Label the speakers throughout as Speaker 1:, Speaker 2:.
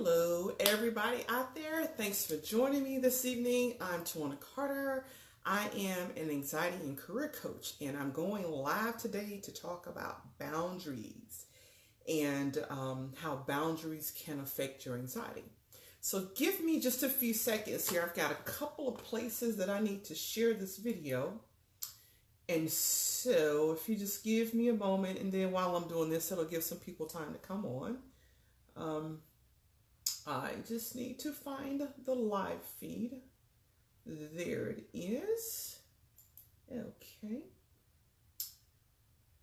Speaker 1: Hello, everybody out there. Thanks for joining me this evening. I'm Twanna Carter. I am an anxiety and career coach, and I'm going live today to talk about boundaries and how boundaries can affect your anxiety. So give me just a few seconds here. I've got a couple of places that I need to share this video. And so if you just give me a moment, and then while I'm doing this, it'll give some people time to come on. I just need to find the live feed. There it is. Okay.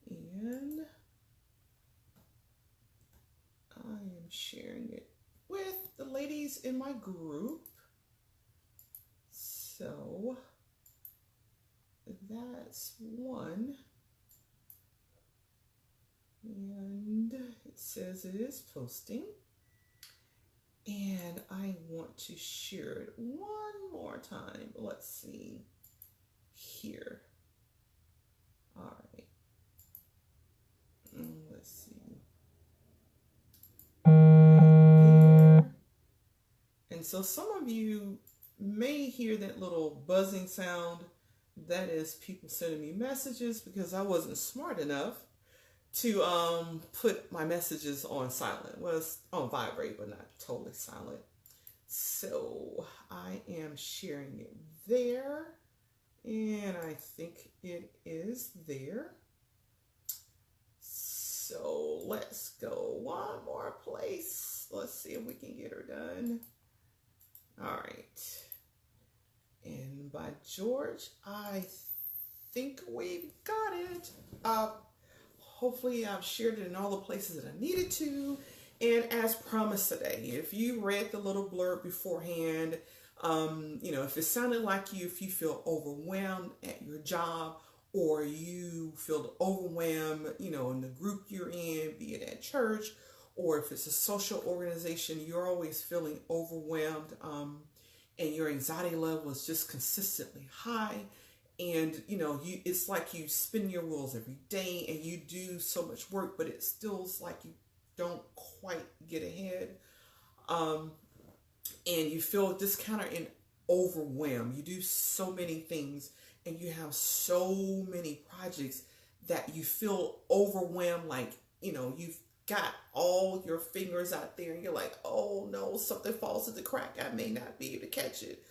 Speaker 1: And I am sharing it with the ladies in my group. So that's one. And it says it is posting. And I want to share it one more time. Let's see here. All right. Let's see. Right there. And so some of you may hear that little buzzing sound. That is people sending me messages because I wasn't smart enough to put my messages on silent. Well, it's on vibrate, but not totally silent. So I am sharing it there, and I think it is there. So let's go one more place. Let's see if we can get her done. All right. And by George, I think we've got it. Hopefully I've shared it in all the places that I needed to. And as promised today, if you read the little blurb beforehand, if it sounded like if you feel overwhelmed at your job, or you feel overwhelmed, in the group you're in, be it at church, or if it's a social organization, you're always feeling overwhelmed, and your anxiety level is just consistently high. And, it's like you spin your wheels every day and you do so much work, but it still's like you don't quite get ahead. And you feel just kind of in overwhelm. You do so many things and you have so many projects that you feel overwhelmed. Like, you've got all your fingers out there and you're like, oh no, something falls into the crack. I may not be able to catch it.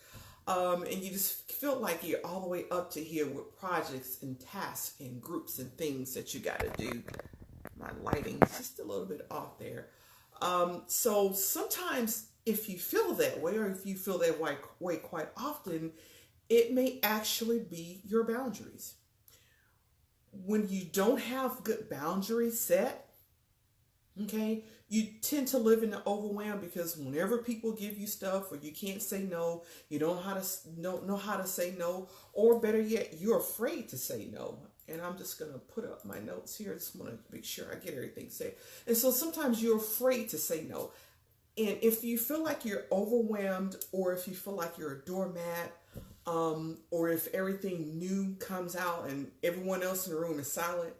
Speaker 1: And you just feel like you're all the way up to here with projects and tasks and groups and things that you got to do. My lighting is just a little bit off there. So sometimes if you feel that way, or if you feel that way quite often, it may actually be your boundaries. When you don't have good boundaries set, okay, you tend to live in the overwhelm because whenever people give you stuff or you can't say no, you don't know how to say no, or better yet, you're afraid to say no. And I'm just going to put up my notes here. I just want to make sure I get everything said. And so sometimes you're afraid to say no. And if you feel like you're overwhelmed, or if you feel like you're a doormat, or if everything new comes out and everyone else in the room is silent,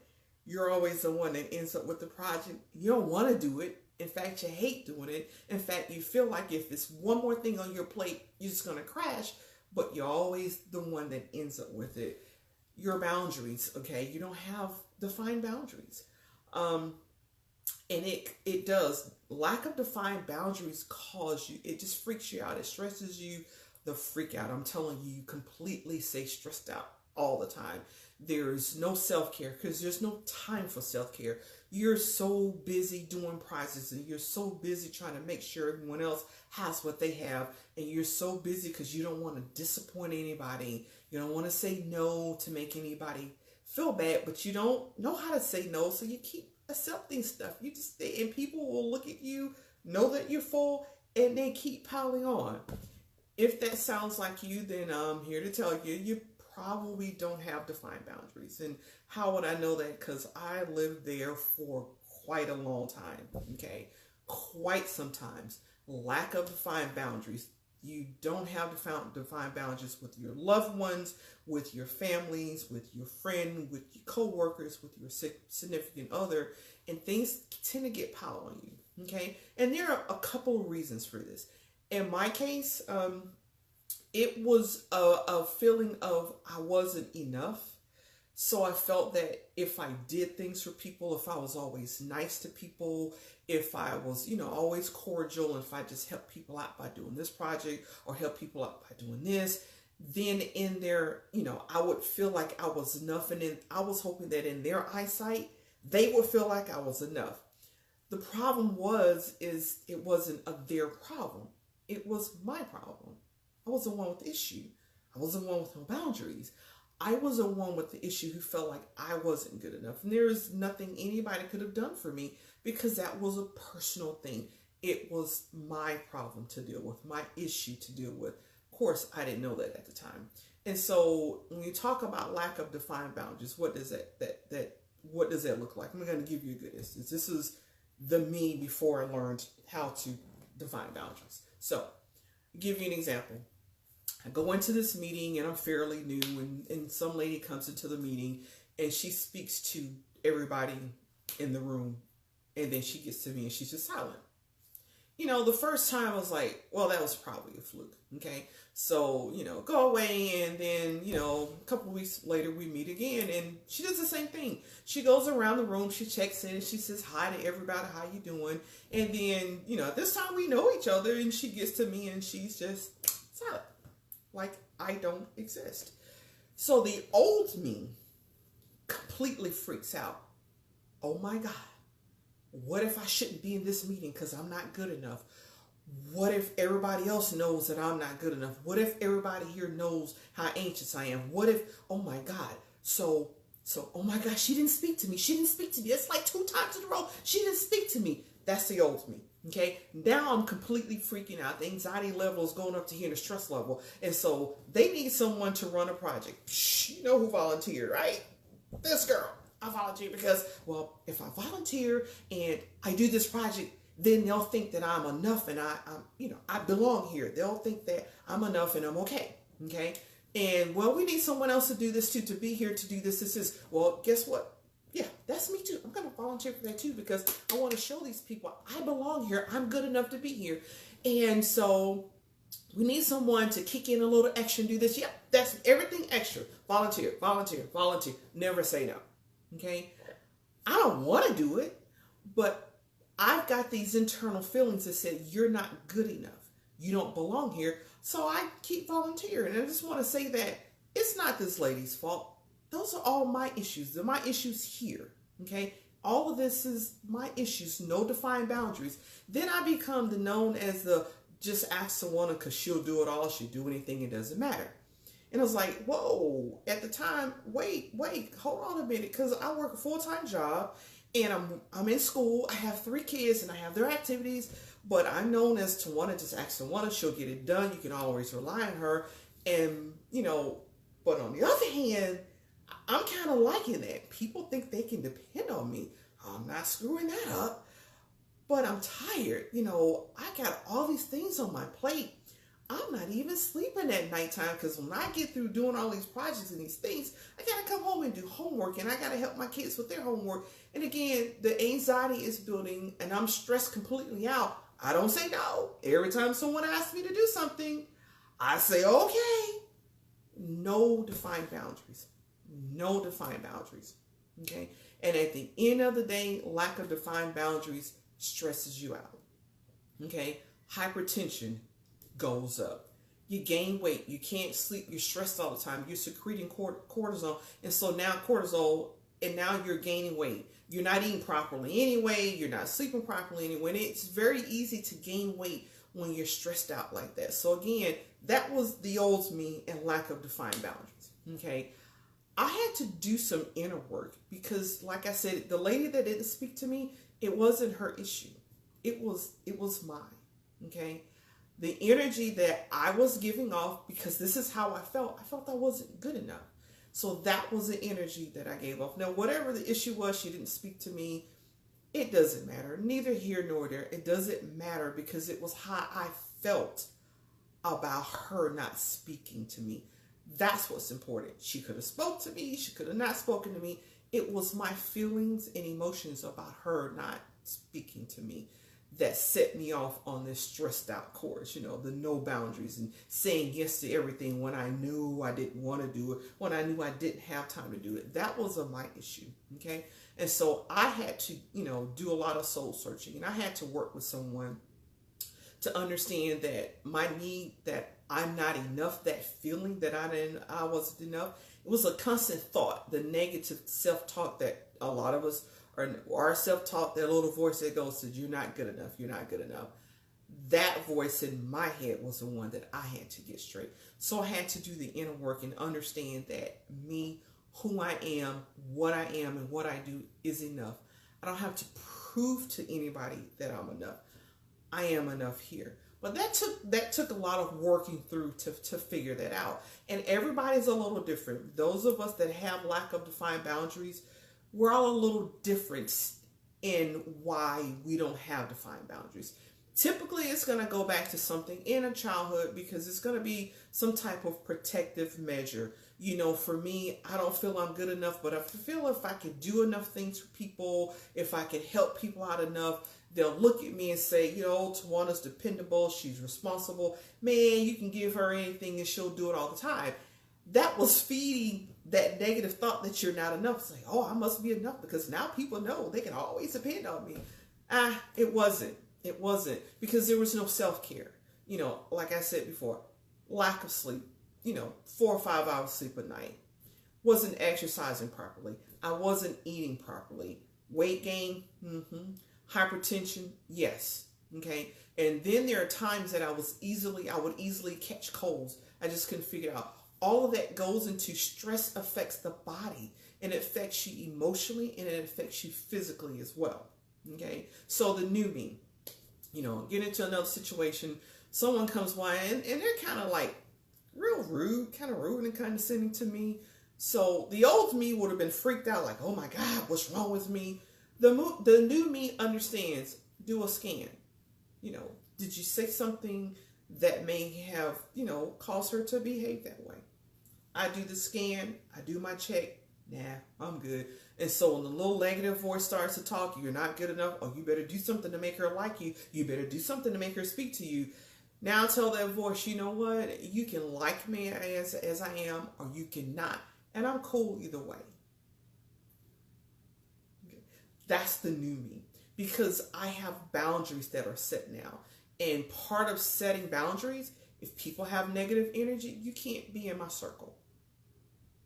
Speaker 1: you're always the one that ends up with the project. You don't want to do it. In fact, you hate doing it. In fact, you feel like if it's one more thing on your plate, you're just going to crash, but you're always the one that ends up with it. Your boundaries, okay? You don't have defined boundaries. And it does. Lack of defined boundaries it just freaks you out. It stresses you the freak out. I'm telling you, you completely stay stressed out all the time. There's no self-care because there's no time for self-care. You're so busy doing projects and you're so busy trying to make sure everyone else has what they have. And you're so busy because you don't want to disappoint anybody. You don't want to say no to make anybody feel bad, but you don't know how to say no. So you keep accepting stuff. And people will look at you, know that you're full, and they keep piling on. If that sounds like you, then I'm here to tell you, you probably don't have defined boundaries. And how would I know that? Because I lived there for quite a long time, okay? Quite sometimes. Lack of defined boundaries. You don't have defined boundaries with your loved ones, with your families, with your friend, with your co-workers, with your significant other, and things tend to get piled on you. Okay. And there are a couple of reasons for this. In my case, it was a feeling of I wasn't enough. So I felt that if I did things for people, if I was always nice to people, if I was, always cordial, and if I just helped people out by doing this project or help people out by doing this, then in their, I would feel like I was enough. And then I was hoping that in their eyesight, they would feel like I was enough. The problem is it wasn't their problem. It was my problem. I was the one with the issue. I was the one with no boundaries. I was the one with the issue who felt like I wasn't good enough. And there's nothing anybody could have done for me because that was a personal thing. It was my problem to deal with, my issue to deal with. Of course, I didn't know that at the time. And so when you talk about lack of defined boundaries, what does what does that look like? I'm going to give you a good instance. This is the me before I learned how to define boundaries. So, I'll give you an example. I go into this meeting and I'm fairly new, and some lady comes into the meeting and she speaks to everybody in the room, and then she gets to me and she's just silent. The first time I was like, well, that was probably a fluke. Okay. So, go away. And then, a couple of weeks later, we meet again and she does the same thing. She goes around the room, she checks in, she says hi to everybody, how you doing? And then, this time we know each other, and she gets to me and she's just silent. Like I don't exist. So the old me completely freaks out. Oh my God. What if I shouldn't be in this meeting because I'm not good enough? What if everybody else knows that I'm not good enough? What if everybody here knows how anxious I am? What if, oh my God, so, oh my God, she didn't speak to me. She didn't speak to me. It's like 2 times in a row. She didn't speak to me. That's the old me. Okay. Now I'm completely freaking out. The anxiety level is going up to here, the stress level. And so they need someone to run a project. You know who volunteered, right? This girl. I volunteer because, well, if I volunteer and I do this project, then they'll think that I'm enough and I belong here. They'll think that I'm enough and I'm okay. Okay. And well, we need someone else to do this too, to be here to do this. This is, well, guess what? Yeah, that's me too. I'm going to volunteer for that too, because I want to show these people I belong here. I'm good enough to be here. And so we need someone to kick in a little extra and do this. Yeah, that's everything extra. Volunteer, volunteer, volunteer. Never say no. Okay. I don't want to do it, but I've got these internal feelings that said, you're not good enough. You don't belong here. So I keep volunteering. And I just want to say that it's not this lady's fault. Those are all my issues. They're my issues here. Okay. All of this is my issues. No defined boundaries. Then I become known as the just ask someone because she'll do it all. She'll do anything. It doesn't matter. And I was like, whoa, at the time, wait, hold on a minute. Because I work a full-time job and I'm in school. I have 3 kids and I have their activities, but I'm known as Twanna. Just ask Twanna, she'll get it done. You can always rely on her. And, but on the other hand, I'm kind of liking that. People think they can depend on me. I'm not screwing that up, but I'm tired. I got all these things on my plate. I'm not even sleeping at nighttime because when I get through doing all these projects and these things, I got to come home and do homework, and I got to help my kids with their homework. And again, the anxiety is building and I'm stressed completely out. I don't say no. Every time someone asks me to do something, I say, okay. No defined boundaries. No defined boundaries. Okay. And at the end of the day, lack of defined boundaries stresses you out. Okay. Hypertension goes up. You gain weight. You can't sleep. You're stressed all the time. You're secreting cortisol. And so now cortisol, and now you're gaining weight. You're not eating properly anyway. You're not sleeping properly anyway. And it's very easy to gain weight when you're stressed out like that. So again, that was the old me and lack of defined boundaries. Okay. I had to do some inner work because, like I said, the lady that didn't speak to me, it wasn't her issue. It was mine. Okay. The energy that I was giving off, because this is how I felt I wasn't good enough. So that was the energy that I gave off. Now, whatever the issue was, she didn't speak to me. It doesn't matter. Neither here nor there. It doesn't matter because it was how I felt about her not speaking to me. That's what's important. She could have spoke to me. She could have not spoken to me. It was my feelings and emotions about her not speaking to me. that set me off on this stressed out course, the no boundaries and saying yes to everything when I knew I didn't want to do it, when I knew I didn't have time to do it. That was my issue, okay? And so I had to, do a lot of soul searching, and I had to work with someone to understand that my need, that I'm not enough, that feeling that I wasn't enough, it was a constant thought, the negative self-talk that a lot of us our self-talk, that little voice that goes to, you're not good enough, you're not good enough. That voice in my head was the one that I had to get straight. So I had to do the inner work and understand that me, who I am, and what I do is enough. I don't have to prove to anybody that I'm enough. I am enough here. But that took a lot of working through to figure that out. And everybody's a little different. Those of us that have lack of defined boundaries, we're all a little different in why we don't have defined boundaries. Typically, it's going to go back to something in a childhood because it's going to be some type of protective measure. For me, I don't feel I'm good enough, but I feel if I could do enough things for people, if I could help people out enough, they'll look at me and say, Twanna's dependable, she's responsible. Man, you can give her anything and she'll do it all the time. That was feeding that negative thought that you're not enough. It's like, oh, I must be enough because now people know they can always depend on me. It wasn't. It wasn't, because there was no self-care. Like I said before, lack of sleep, 4 or 5 hours sleep a night. Wasn't exercising properly. I wasn't eating properly. Weight gain, hypertension, yes. Okay. And then there are times that I would easily catch colds. I just couldn't figure it out. All of that goes into stress affects the body, and it affects you emotionally, and it affects you physically as well. Okay. So the new me, get into another situation, someone comes by and they're kind of like real rude, kind of rude and condescending to me. So the old me would have been freaked out, like, oh my God, what's wrong with me? The new me understands, do a scan. Did you say something that may have, caused her to behave that way? I do the scan, I do my check, nah, I'm good. And so when the little negative voice starts to talk, you're not good enough, or you better do something to make her like you, you better do something to make her speak to you. Now I tell that voice, you know what, you can like me as I am, or you cannot. And I'm cool either way. Okay. That's the new me, because I have boundaries that are set now. And part of setting boundaries, if people have negative energy, you can't be in my circle.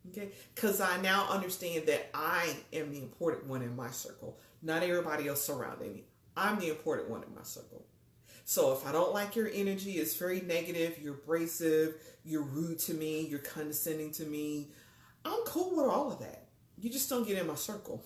Speaker 1: Okay, because I now understand that I am the important one in my circle, not everybody else surrounding me. I'm the important one in my circle. So if I don't like your energy, it's very negative, you're abrasive, you're rude to me, you're condescending to me, I'm cool with all of that. You just don't get in my circle.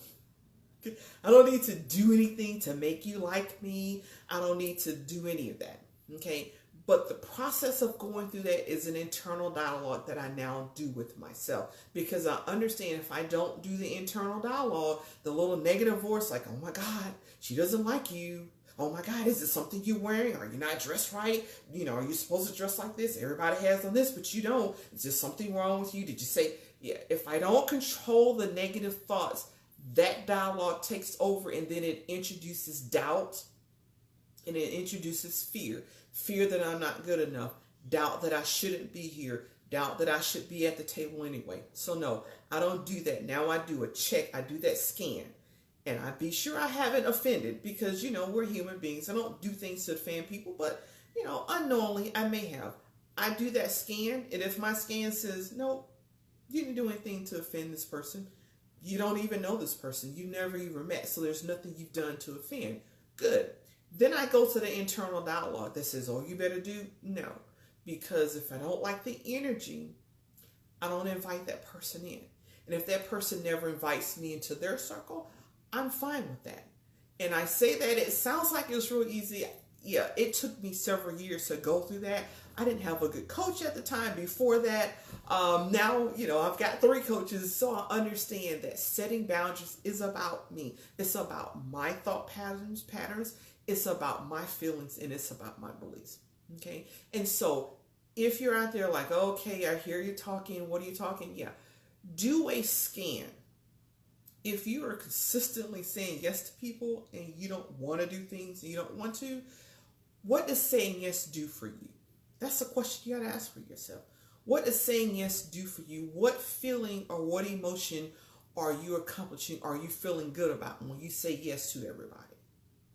Speaker 1: I don't need to do anything to make you like me. I don't need to do any of that. Okay. But the process of going through that is an internal dialogue that I now do with myself, because I understand if I don't do the internal dialogue, the little negative voice like, oh my God, she doesn't like you. Oh my God, is it something you're wearing? Are you not dressed right? Are you supposed to dress like this? Everybody has on this, but you don't. Is there something wrong with you? Did you say, yeah, if I don't control the negative thoughts, that dialogue takes over, and then it introduces doubt, and it introduces fear. Fear that I'm not good enough, doubt that I shouldn't be here, doubt that I should be at the table anyway. So no, I don't do that. Now I do a check, I do that scan, and I be sure I haven't offended, because, we're human beings. I don't do things to offend people, but, unknowingly I may have. I do that scan, and if my scan says, no, you didn't do anything to offend this person, you don't even know this person, you never even met, so there's nothing you've done to offend. Good. Then I go to the internal dialogue that says, oh, you better do? No. Because if I don't like the energy, I don't invite that person in. And if that person never invites me into their circle, I'm fine with that. And I say that it sounds like it was real easy. Yeah, it took me several years to go through that. I didn't have a good coach at the time. Before that, now, I've got 3 coaches, so I understand that setting boundaries is about me. It's about my thought patterns. It's about my feelings, and it's about my beliefs. Okay. And so if you're out there like, okay, I hear you talking. What are you talking? Yeah. Do a scan. if you are consistently saying yes to people and you don't want to do things and you don't want to, what does saying yes do for you? That's a question you got to ask for yourself. What does saying yes do for you? What feeling or what emotion are you accomplishing? Are you feeling good about when you say yes to everybody?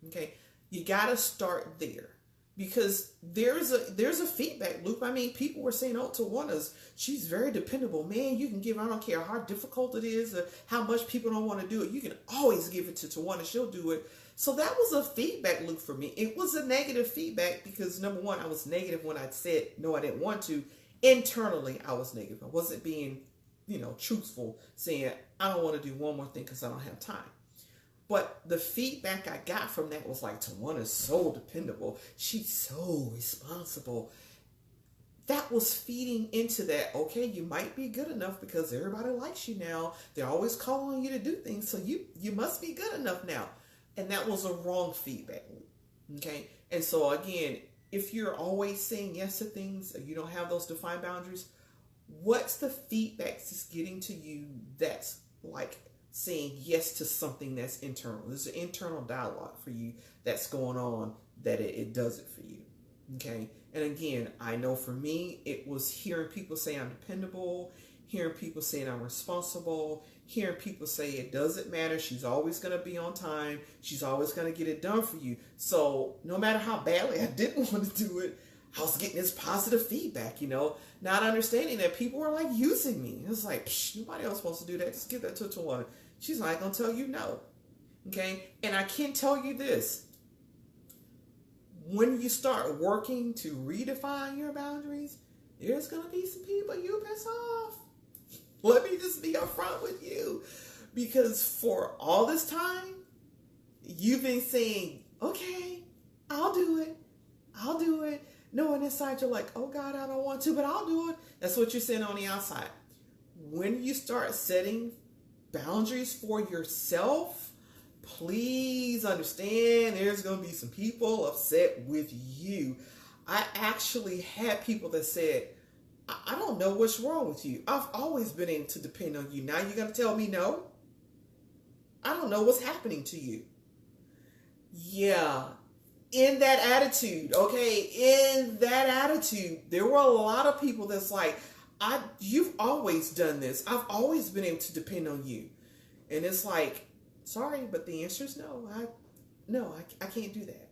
Speaker 1: Okay, you got to start there, because there's a feedback loop. I mean, people were saying, "Oh, Twanna's, she's very dependable." Man, you can give. I don't care how difficult it is or how much people don't want to do it. You can always give it to Twanna. She'll do it. So that was a feedback loop for me. It was a negative feedback because, number one, I was negative when I said no, I didn't want to. Internally, I was negative. I wasn't being, truthful, saying I don't want to do one more thing because I don't have time. But the feedback I got from that was like, Twanna's so dependable. She's so responsible. That was feeding into that. Okay, you might be good enough because everybody likes you now. They're always calling on you to do things. So you must be good enough now. And that was a wrong feedback loop. Okay. And so again, if you're always saying yes to things, or you don't have those defined boundaries, what's the feedback that's getting to you that's like saying yes to something that's internal? There's an internal dialogue for you that's going on that it does it for you. Okay. And again, I know for me, it was hearing people say I'm dependable, hearing people saying I'm responsible, hearing people say it doesn't matter, she's always going to be on time, she's always going to get it done for you. So no matter how badly I didn't want to do it, I was getting this positive feedback, not understanding that people were like using me. It's like, nobody else wants to do that. Just give that to Twanna. She's not going to tell you no. Okay. And I can tell you this. When you start working to redefine your boundaries, there's going to be some people you piss off. Let me just be upfront with you. Because for all this time, you've been saying, okay, I'll do it. I'll do it. Knowing inside you're like, oh God, I don't want to, but I'll do it. That's what you're saying on the outside. When you start setting boundaries for yourself, please understand there's going to be some people upset with you. I actually had people that said, I don't know what's wrong with you. I've always been able to depend on you. Now you're going to tell me no? I don't know what's happening to you. Yeah. In that attitude, okay? In that attitude, there were a lot of people that's like, you've always done this. I've always been able to depend on you. And it's like, sorry, but the answer is no. I can't do that.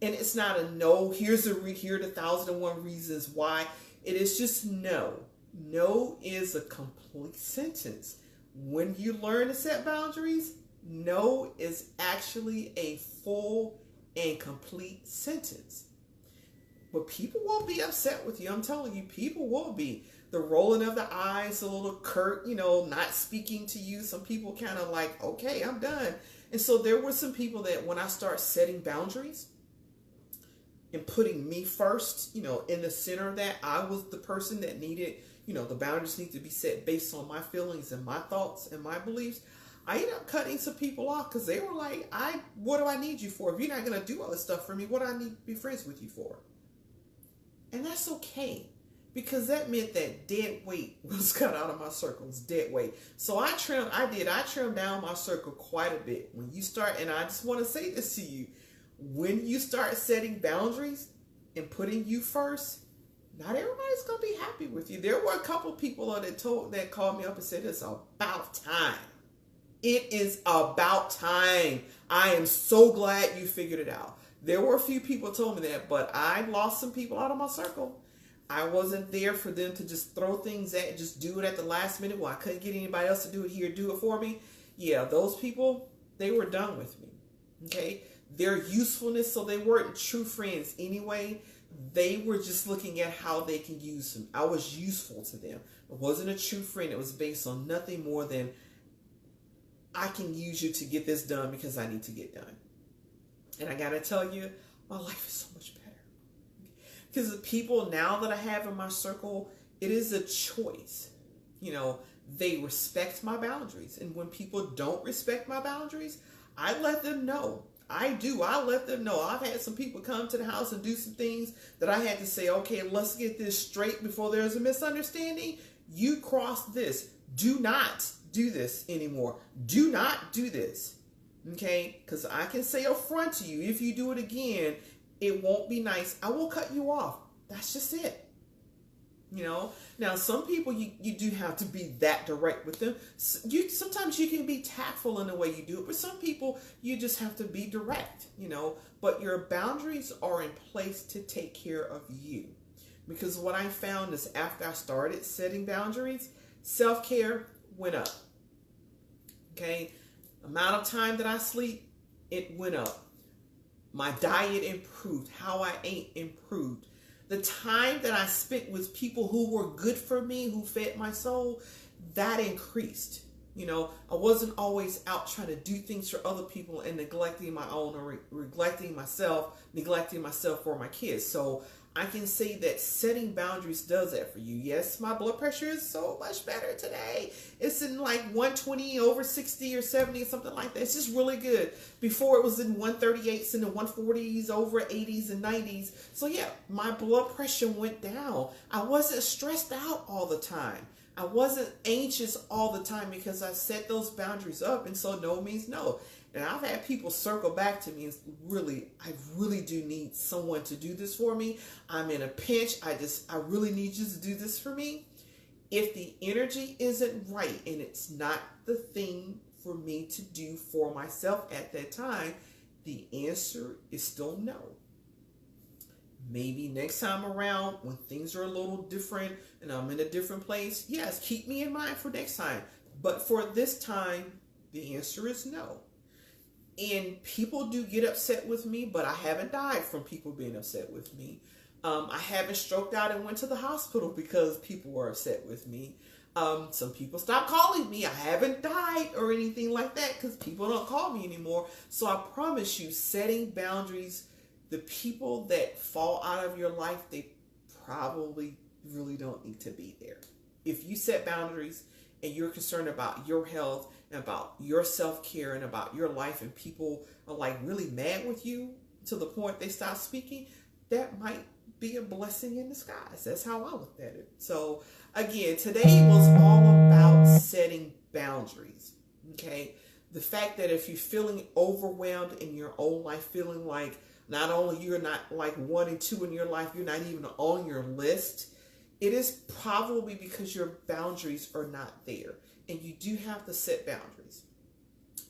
Speaker 1: And it's not a no. Here are the 1,001 reasons why. It is just no. No is a complete sentence. When you learn to set boundaries, no is actually a full and complete sentence. But people will be upset with you. I'm telling you, people will be. The rolling of the eyes, a little curt, not speaking to you. Some people kind of like, okay, I'm done. And so there were some people that when I start setting boundaries and putting me first, in the center of that, I was the person that needed, the boundaries need to be set based on my feelings and my thoughts and my beliefs. I ended up cutting some people off because they were like, what do I need you for? If you're not going to do all this stuff for me, what do I need to be friends with you for? And that's okay. Because that meant that dead weight was cut out of my circles, dead weight. So I trimmed down my circle quite a bit. When you start, and I just want to say this to you, when you start setting boundaries and putting you first, not everybody's going to be happy with you. There were a couple people that called me up and said, it's about time. It is about time. I am so glad you figured it out. There were a few people told me that, but I lost some people out of my circle. I wasn't there for them to just throw things at, just do it at the last minute. Well, I couldn't get anybody else to do it here, do it for me. Yeah, those people, they were done with me. Okay? Their usefulness, so they weren't true friends anyway. They were just looking at how they can use them. I was useful to them. It wasn't a true friend. It was based on nothing more than I can use you to get this done because I need to get done. And I got to tell you, my life is so much better. Because the people now that I have in my circle, it is a choice. They respect my boundaries. And when people don't respect my boundaries, I let them know. I do. I let them know. I've had some people come to the house and do some things that I had to say, okay, let's get this straight before there's a misunderstanding. You crossed this. Do not do this anymore. Do not do this. Okay? Because I can say up front to you, if you do it again, it won't be nice. I will cut you off. That's just it. You know, now some people you do have to be that direct with them. Sometimes you can be tactful in the way you do it, but some people you just have to be direct, you know. But your boundaries are in place to take care of you. Because what I found is after I started setting boundaries, self-care went up. Okay, amount of time that I sleep, it went up. My diet improved. How I ate improved. The time that I spent with people who were good for me, who fed my soul, that increased. You know, I wasn't always out trying to do things for other people and neglecting my own, or neglecting myself for my kids. So I can say that setting boundaries does that for you. Yes, my blood pressure is so much better today. It's in like 120 over 60 or 70 or something like that. It's just really good. Before it was in 138s and the 140s over 80s and 90s. So yeah, my blood pressure went down. I wasn't stressed out all the time. I wasn't anxious all the time because I set those boundaries up. And so no means no. And I've had people circle back to me and I really do need someone to do this for me. I'm in a pinch. I really need you to do this for me. If the energy isn't right and it's not the thing for me to do for myself at that time, the answer is still no. Maybe next time around when things are a little different and I'm in a different place, yes, keep me in mind for next time. But for this time, the answer is no. And people do get upset with me, but I haven't died from people being upset with me. I haven't stroked out and went to the hospital because people were upset with me. Some people stopped calling me. I haven't died or anything like that because people don't call me anymore. So I promise you, setting boundaries, the people that fall out of your life, they probably really don't need to be there. If you set boundaries and you're concerned about your health and about your self-care and about your life, and people are like really mad with you to the point they stop speaking, that might be a blessing in disguise. That's how I looked at it. So again, today was all about setting boundaries. Okay. The fact that if you're feeling overwhelmed in your own life, feeling like not only you're not like 1 and 2 in your life, you're not even on your list, it is probably because your boundaries are not there. And you do have to set boundaries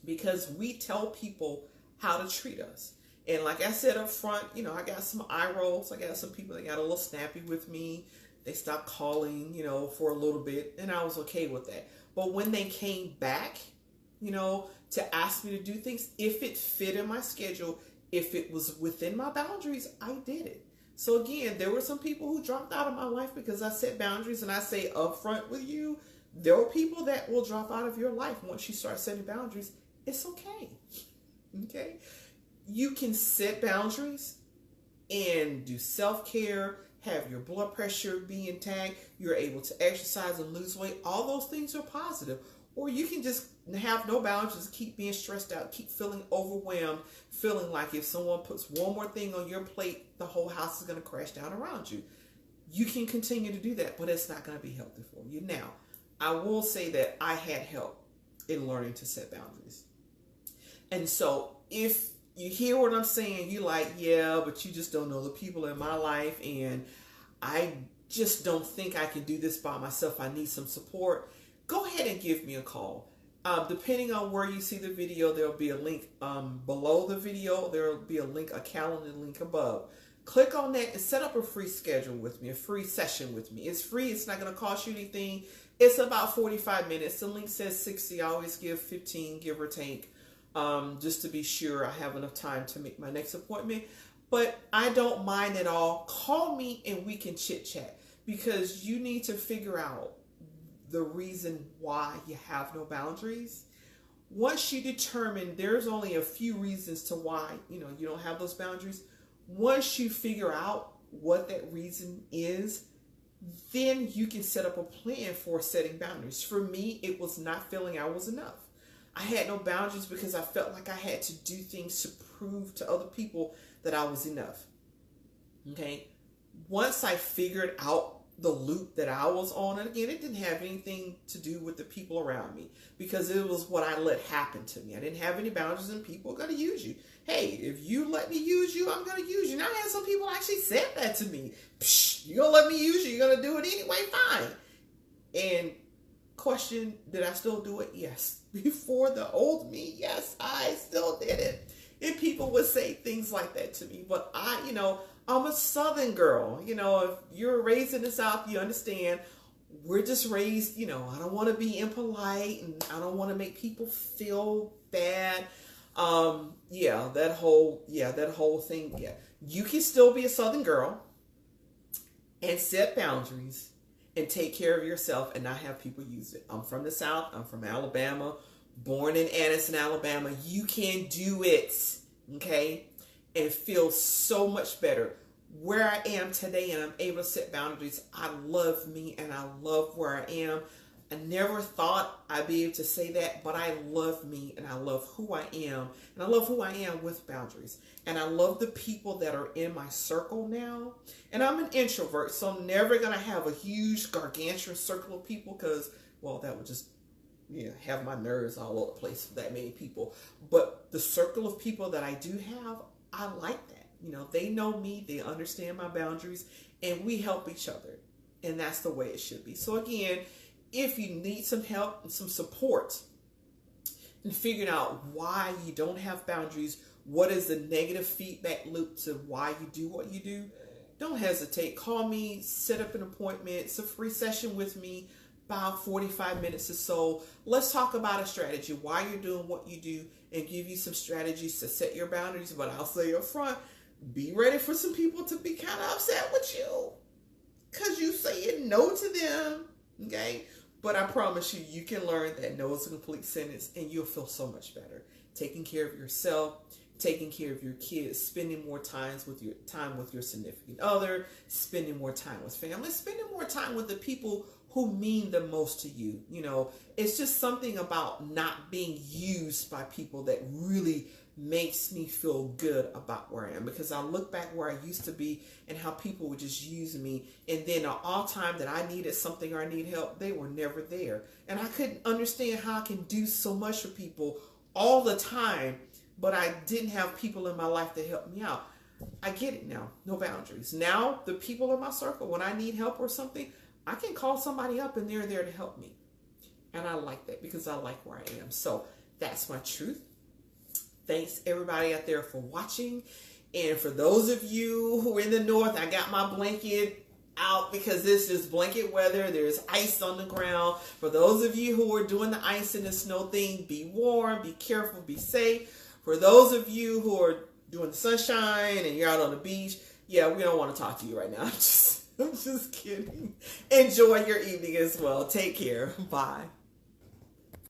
Speaker 1: because we tell people how to treat us. And like I said up front, you know, I got some eye rolls. I got some people that got a little snappy with me. They stopped calling, you know, for a little bit, and I was okay with that. But when they came back, you know, to ask me to do things, if it fit in my schedule, if it was within my boundaries, I did it. So again, there were some people who dropped out of my life because I set boundaries, and I say upfront with you, there are people that will drop out of your life once you start setting boundaries. It's okay. Okay? You can set boundaries and do self-care, have your blood pressure be intact, you're able to exercise and lose weight. All those things are positive. Or you can just have no boundaries, keep being stressed out, keep feeling overwhelmed, feeling like if someone puts one more thing on your plate, the whole house is going to crash down around you. You can continue to do that, but it's not going to be healthy for you. Now, I will say that I had help in learning to set boundaries. And so if you hear what I'm saying, you're like, yeah, but you just don't know the people in my life, and I just don't think I can do this by myself. I need some support. Go ahead and give me a call. Depending on where you see the video, there'll be a link below the video. There'll be a link, a calendar link above. Click on that and set up a free schedule with me, a free session with me. It's free. It's not going to cost you anything. It's about 45 minutes. The link says 60. I always give 15, give or take, just to be sure I have enough time to make my next appointment. But I don't mind at all. Call me and we can chit chat, because you need to figure out the reason why you have no boundaries. Once you determine there's only a few reasons to why, you don't have those boundaries. Once you figure out what that reason is, then you can set up a plan for setting boundaries. For me, it was not feeling I was enough. I had no boundaries because I felt like I had to do things to prove to other people that I was enough. Okay. Once I figured out the loop that I was on. And again, it didn't have anything to do with the people around me because it was what I let happen to me. I didn't have any boundaries and people are going to use you. Hey, if you let me use you, I'm going to use you. And I had some people actually said that to me. Psh, you're going to let me use you. You're going to do it anyway. Fine. And question, did I still do it? Yes. Before the old me, yes, I still did it. And people would say things like that to me. But I'm a Southern girl. If you're raised in the South, you understand. We're just raised, I don't want to be impolite and I don't want to make people feel bad. That whole thing. Yeah. You can still be a Southern girl and set boundaries and take care of yourself and not have people use it. I'm from the South. I'm from Alabama, born in Anniston, Alabama. You can do it, okay? And feel so much better. Where I am today and I'm able to set boundaries, I love me and I love where I am. I never thought I'd be able to say that, but I love me and I love who I am. And I love who I am with boundaries. And I love the people that are in my circle now. And I'm an introvert, so I'm never going to have a huge gargantuan circle of people because, well, that would just have my nerves all over the place for that many people. But the circle of people that I do have, I like that. They know me, they understand my boundaries, and we help each other. And that's the way it should be. So again, if you need some help and some support in figuring out why you don't have boundaries, what is the negative feedback loop to why you do what you do, don't hesitate. Call me, set up an appointment. It's a free session with me, about 45 minutes or so. Let's talk about a strategy, why you're doing what you do, and give you some strategies to set your boundaries. But I'll say up front, be ready for some people to be kind of upset with you because you saying no to them, okay? But I promise you, you can learn that no is a complete sentence and you'll feel so much better. Taking care of yourself, taking care of your kids, spending more time with your significant other, spending more time with family, spending more time with the people who mean the most to you. It's just something about not being used by people that really makes me feel good about where I am, because I look back where I used to be and how people would just use me, and then all time that I needed something or I need help, they were never there. And I couldn't understand how I can do so much for people all the time, but I didn't have people in my life to help me out. I get it now. No boundaries. Now, the people in my circle, when I need help or something, I can call somebody up and they're there to help me. And I like that because I like where I am. So that's my truth. Thanks everybody out there for watching. And for those of you who are in the north, I got my blanket out because this is blanket weather. There's ice on the ground. For those of you who are doing the ice and the snow thing, be warm, be careful, be safe. For those of you who are doing the sunshine and you're out on the beach, we don't want to talk to you right now. I'm just kidding. Enjoy your evening as well. Take care. Bye.